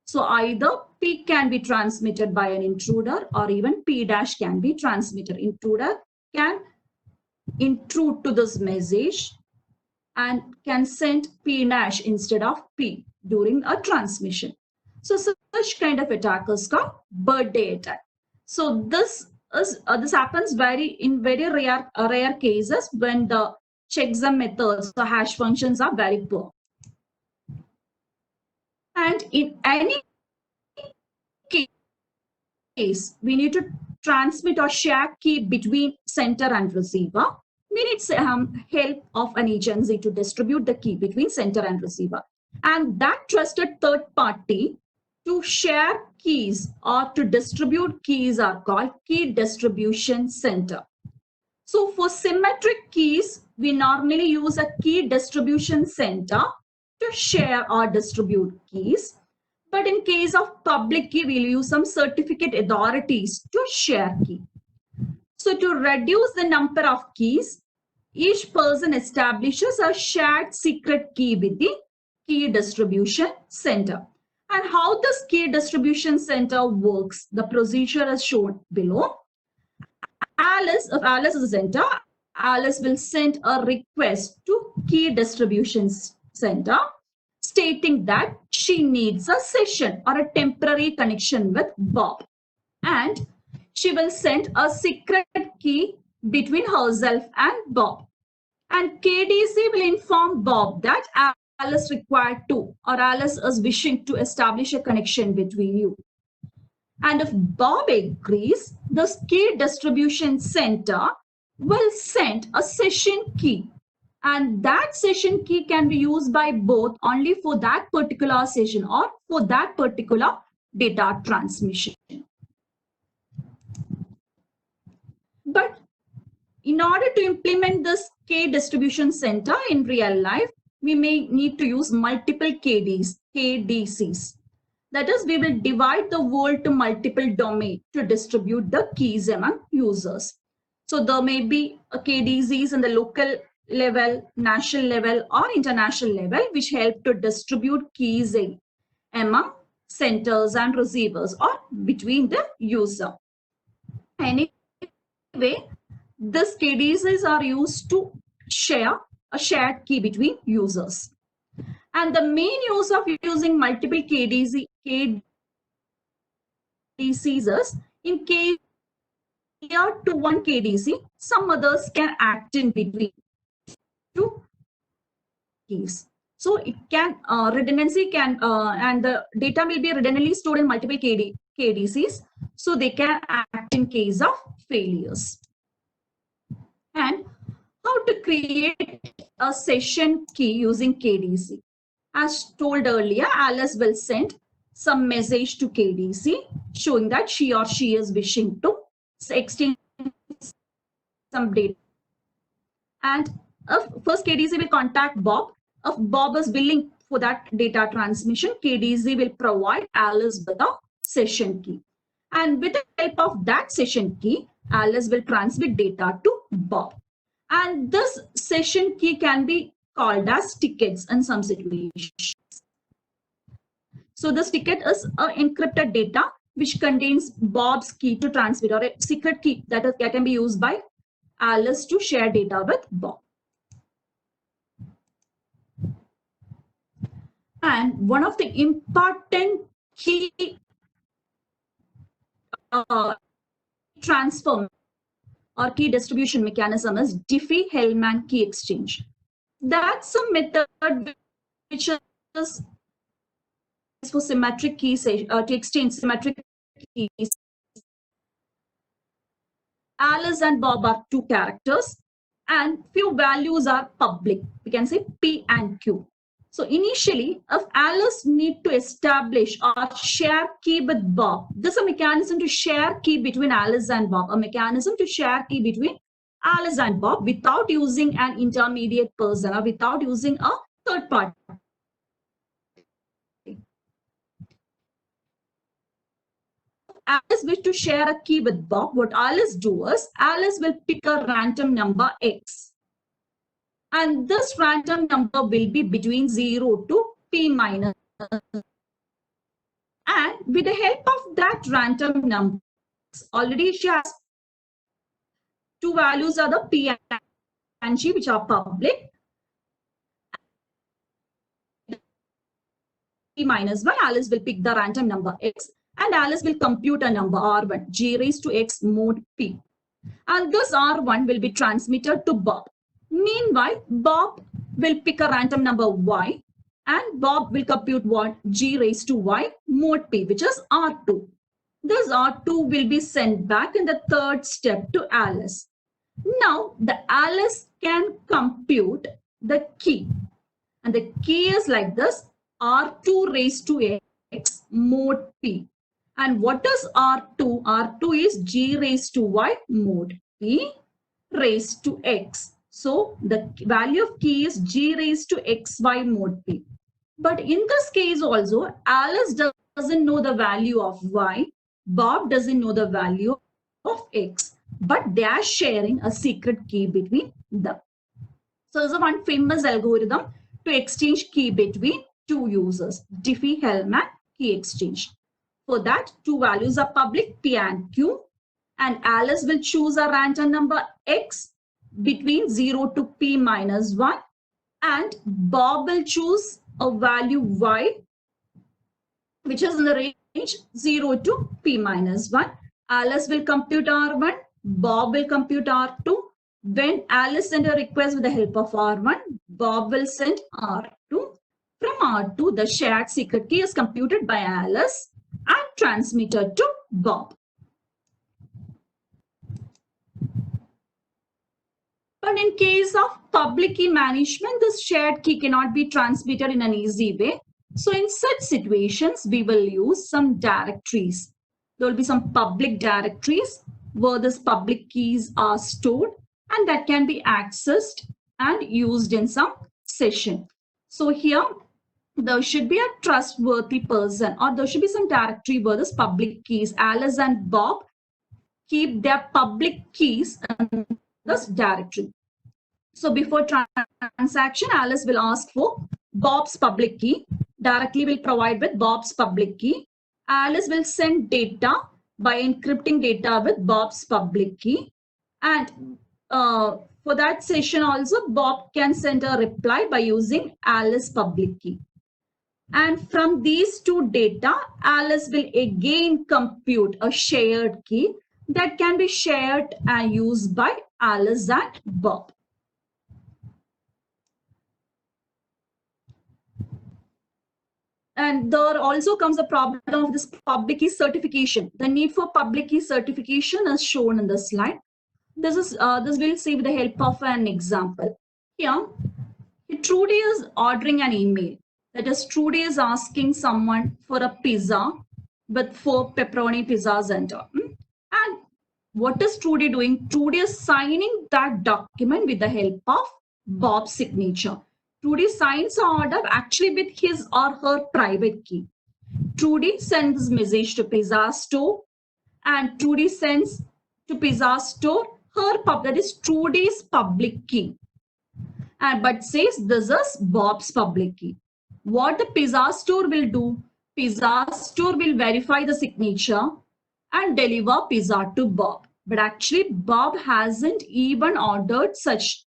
Speaker 2: So either P can be transmitted by an intruder, or even P dash can be transmitted. Intruder can intrude to this message and can send P dash instead of P during a transmission. So such kind of attack is called birthday attack. So this happens in very rare cases when the checksum methods, the hash functions, are very poor. And in any case, we need to transmit or share key between sender and receiver. We need help of an agency to distribute the key between sender and receiver. And that trusted third party to share keys or to distribute keys are called key distribution center. So for symmetric keys, we normally use a key distribution center to share or distribute keys. But in case of public key, we'll use some certificate authorities to share key. So to reduce the number of keys, each person establishes a shared secret key with the key distribution center. And how this key distribution center works, the procedure is shown below. If Alice is a center, Alice will send a request to key distribution center stating that she needs a session or a temporary connection with Bob. And she will send a secret key between herself and Bob. And KDC will inform Bob that Alice required to, or Alice is wishing to establish a connection between you. And if Bob agrees, the key distribution center will send a session key. And that session key can be used by both only for that particular session or for that particular data transmission. But in order to implement this key distribution center in real life, we may need to use multiple KDCs. That is, we will divide the world to multiple domains to distribute the keys among users. So there may be KDCs in the local level, national level, or international level, which help to distribute keys among senders and receivers or between the user. Anyway, these KDCs are used to share a shared key between users. And the main use of using multiple KDCs is in case here to one KDC, some others can act in between two keys. So it can redundancy can and the data will be redundantly stored in multiple KDCs, so they can act in case of failures. And how to create a session key using KDC? As told earlier, Alice will send some message to KDC showing that she or she is wishing to exchange some data. And first KDC will contact Bob. If Bob is willing for that data transmission, KDC will provide Alice with a session key. And with the help of that session key, Alice will transmit data to Bob. And this session key can be called as tickets in some situations. So this ticket is encrypted data which contains Bob's key to transmit, or a secret key that can be used by Alice to share data with Bob. And one of the important key transfer or key distribution mechanism is Diffie-Hellman key exchange. That's a method which is for symmetric keys to exchange symmetric keys. Alice and Bob are two characters, and few values are public. We can say P and Q. So initially, if Alice need to establish or share key with Bob, this is a mechanism to share key between Alice and Bob, a mechanism to share key between Alice and Bob without using an intermediate person or without using a third party. Alice wish to share a key with Bob, what Alice do is, Alice will pick a random number X. And this random number will be between 0 to P minus. And with the help of that random number, already she has two values are the P and G, which are public. P minus 1, Alice will pick the random number X. And Alice will compute a number R1, G raised to X mod P. And this R1 will be transmitted to Bob. Meanwhile, Bob will pick a random number Y and Bob will compute what? G raised to Y mod P, which is R2. This R2 will be sent back in the third step to Alice. Now, the Alice can compute the key. And the key is like this, R2 raised to X mod P. And what is R2? R2 is G raised to Y mod P raised to X. So the value of key is G raised to XY mod P. But in this case also, Alice doesn't know the value of Y. Bob doesn't know the value of X. But they are sharing a secret key between them. So there's one famous algorithm to exchange key between two users, Diffie-Hellman key exchange. For that, two values are public, P and Q, and Alice will choose a random number X between 0 to P minus 1, and Bob will choose a value Y, which is in the range 0 to P minus 1. Alice will compute R1, Bob will compute R2. When Alice sends a request with the help of R1, Bob will send R2. From R2, the shared secret key is computed by Alice and transmitted to Bob. But in case of public key management, this shared key cannot be transmitted in an easy way. So in such situations, we will use some directories. There will be some public directories where these public keys are stored and that can be accessed and used in some session. So here, there should be a trustworthy person, or there should be some directory where this public keys, Alice and Bob keep their public keys in this directory. So before transaction, Alice will ask for Bob's public key, directly will provide with Bob's public key. Alice will send data by encrypting data with Bob's public key. And for that session also, Bob can send a reply by using Alice's public key. And from these two data, Alice will again compute a shared key that can be shared and used by Alice and Bob. And there also comes the problem of this public key certification. The need for public key certification is shown in the slide. This we'll see with the help of an example. Here, Trudy is ordering an email. That is, Trudy is asking someone for a pizza with 4 pepperoni pizzas enter. And what is Trudy doing? Trudy is signing that document with the help of Bob's signature. Trudy signs the order actually with his or her private key. Trudy sends message to pizza store, and Trudy sends to pizza store her that is Trudy's public key. But says this is Bob's public key. What the pizza store will do? Pizza store will verify the signature and deliver pizza to Bob. But actually, Bob hasn't even ordered such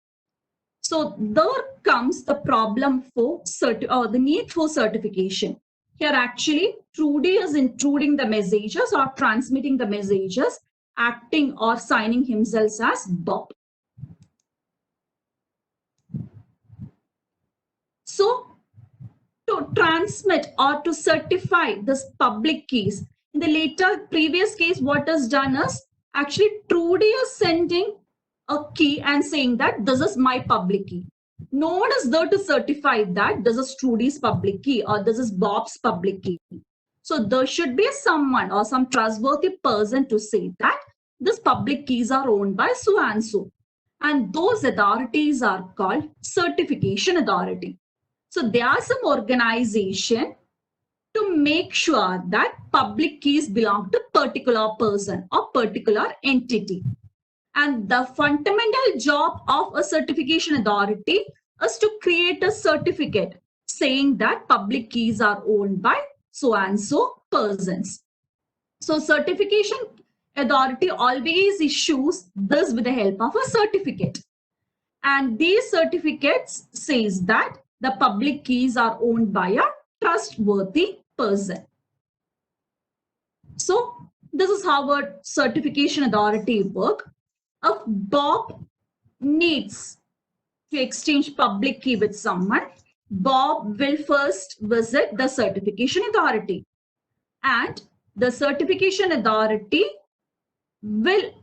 Speaker 2: So there comes the problem for the need for certification. Here actually Trudy is intruding the messages or transmitting the messages, acting or signing himself as Bob. So to transmit or to certify this public keys, in the later previous case, what is done is actually Trudy is sending a key and saying that this is my public key. No one is there to certify that this is Trudy's public key or this is Bob's public key. So there should be someone or some trustworthy person to say that this public keys are owned by so and so. And those authorities are called certification authority. So there are some organization to make sure that public keys belong to particular person or particular entity. And the fundamental job of a certification authority is to create a certificate saying that public keys are owned by so and so persons. So certification authority always issues this with the help of a certificate. And these certificates says that the public keys are owned by a trustworthy person. So this is how a certification authority works. If Bob needs to exchange public key with someone, Bob will first visit the certification authority, and the certification authority will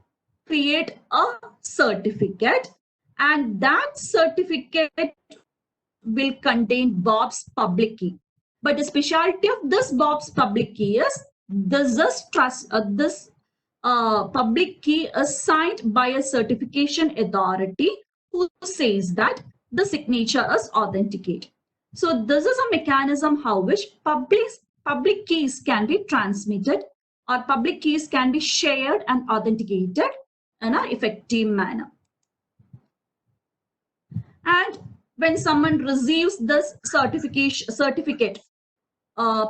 Speaker 2: create a certificate, and that certificate will contain Bob's public key. But the specialty of this Bob's public key is this public key is signed by a certification authority who says that the signature is authenticated. So this is a mechanism how which public keys can be transmitted or public keys can be shared and authenticated in an effective manner. And when someone receives this certificate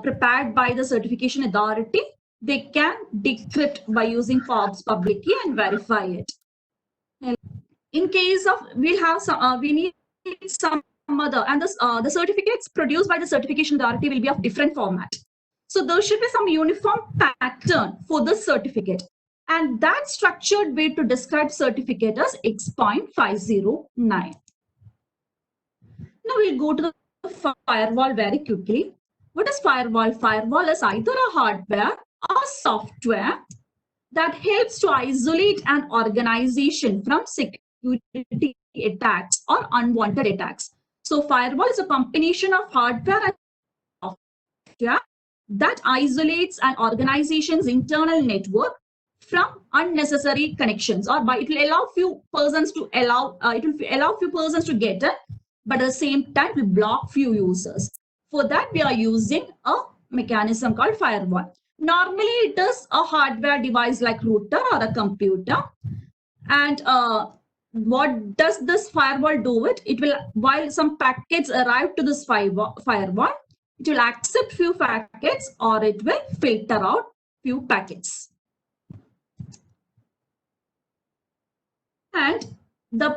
Speaker 2: prepared by the certification authority, they can decrypt by using Bob's public key and verify it. And in case of we need some other, and the certificates produced by the certification authority will be of different format. So there should be some uniform pattern for this certificate, and that structured way to describe certificate is X.509. Now we'll go to the firewall very quickly. What is firewall? Firewall is either a hardware or software that helps to isolate an organization from security attacks or unwanted attacks. So firewall is a combination of hardware and software that isolates an organization's internal network from unnecessary connections, or by it will allow few persons to get it, but at the same time will block few users. For that, we are using a mechanism called firewall. Normally, it is a hardware device like router or a computer. And what does this firewall do? It will, while some packets arrive to this firewall, it will accept few packets or it will filter out few packets. And the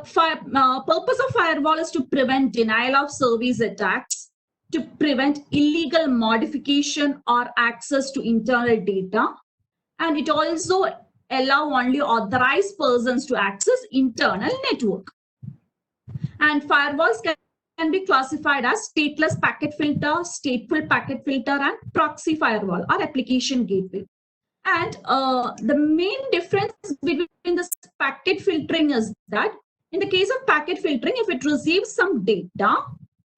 Speaker 2: purpose of firewall is to prevent denial of service attacks, to prevent illegal modification or access to internal data, and it also allow only authorized persons to access internal network. And firewalls can be classified as stateless packet filter, stateful packet filter, and proxy firewall or application gateway. And the main difference between this packet filtering is that in the case of packet filtering, if it receives some data,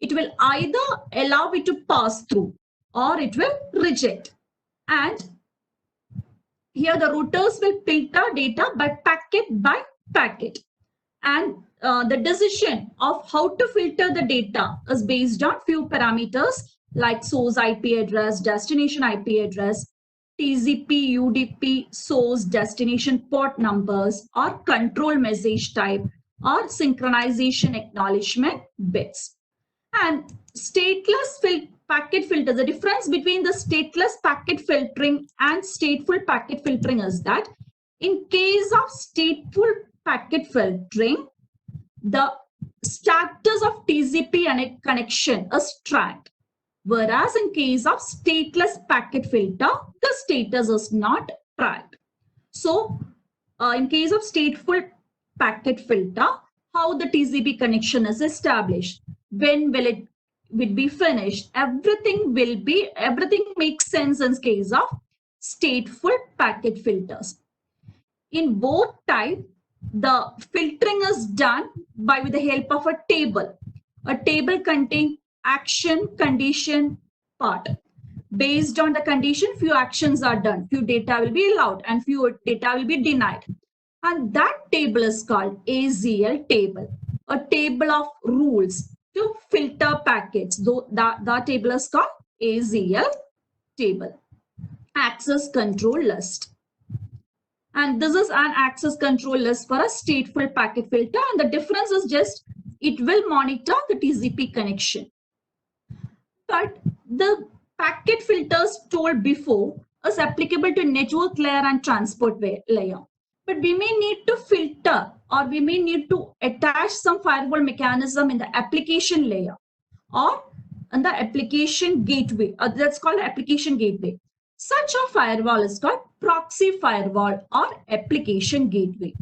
Speaker 2: it will either allow it to pass through or it will reject. And here the routers will filter data by packet. And the decision of how to filter the data is based on few parameters like source IP address, destination IP address, TCP, UDP, source, destination port numbers, or control message type, or synchronization acknowledgement bits. And stateless packet filter, the difference between the stateless packet filtering and stateful packet filtering is that in case of stateful packet filtering, the status of TCP and a connection is tracked. Whereas in case of stateless packet filter, the status is not tracked. So in case of stateful packet filter, how the TCP connection is established, when will it be finished, everything makes sense in case of stateful packet filters. In both types, the filtering is done with the help of a table. A table contains action, condition, part. Based on the condition, few actions are done, few data will be allowed, and few data will be denied. And that table is called AZL table, a table of rules to filter packets. That table is called AZL table, access control list. And this is an access control list for a stateful packet filter. And the difference is just it will monitor the TCP connection. But the packet filters told before is applicable to network layer and transport layer. But we may need to filter, or we may need to attach some firewall mechanism in the application layer or in the application gateway. That's called application gateway. Such a firewall is called proxy firewall or application gateway.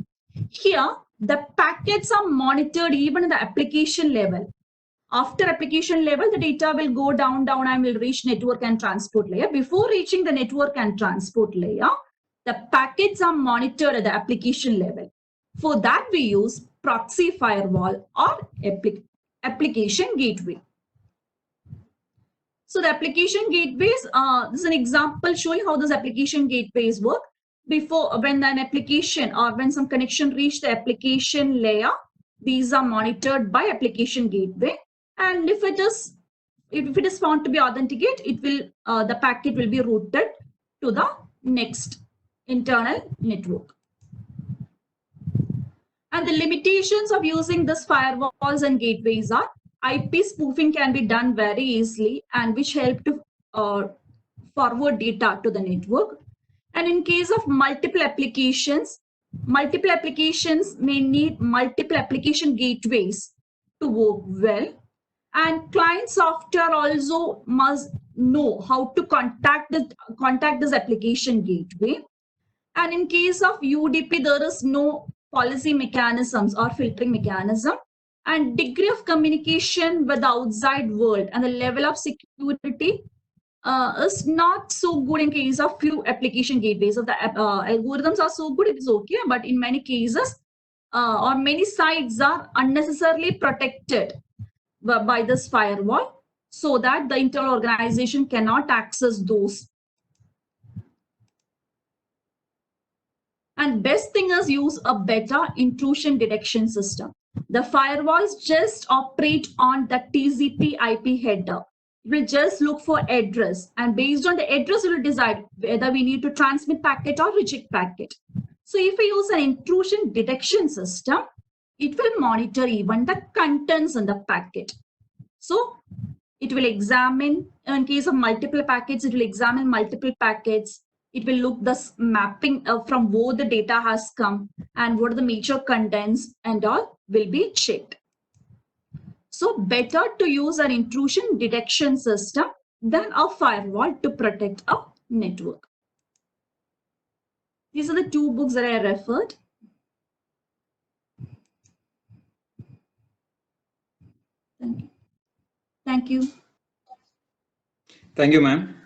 Speaker 2: Here, the packets are monitored even in the application level. After application level, the data will go down and will reach network and transport layer. Before reaching the network and transport layer, the packets are monitored at the application level. For that, we use proxy firewall or application gateway. So the application gateways, this is an example showing how those application gateways work. Before, when an application or when some connection reach the application layer, these are monitored by application gateway. And if it is found to be authenticate, it will the packet will be routed to the next internal network. And the limitations of using this firewalls and gateways are IP spoofing can be done very easily, and which help to forward data to the network. And in case of multiple applications may need multiple application gateways to work well. And client software also must know how to contact this application gateway. And in case of UDP, there is no policy mechanisms or filtering mechanism. And degree of communication with the outside world and the level of security is not so good in case of few application gateways. If the algorithms are so good, it is okay. But in many cases, or many sites are unnecessarily protected by this firewall, so that the internal organization cannot access those. And best thing is use a better intrusion detection system. The firewalls just operate on the TCP IP header. It will just look for address, and based on the address, it will decide whether we need to transmit packet or reject packet. So if we use an intrusion detection system, it will monitor even the contents in the packet. So it will examine, in case of multiple packets, it will examine multiple packets. It will look the mapping from where the data has come and what are the major contents and all will be checked. So better to use an intrusion detection system than a firewall to protect a network. These are the two books that I referred. Thank you.
Speaker 1: Thank you, ma'am.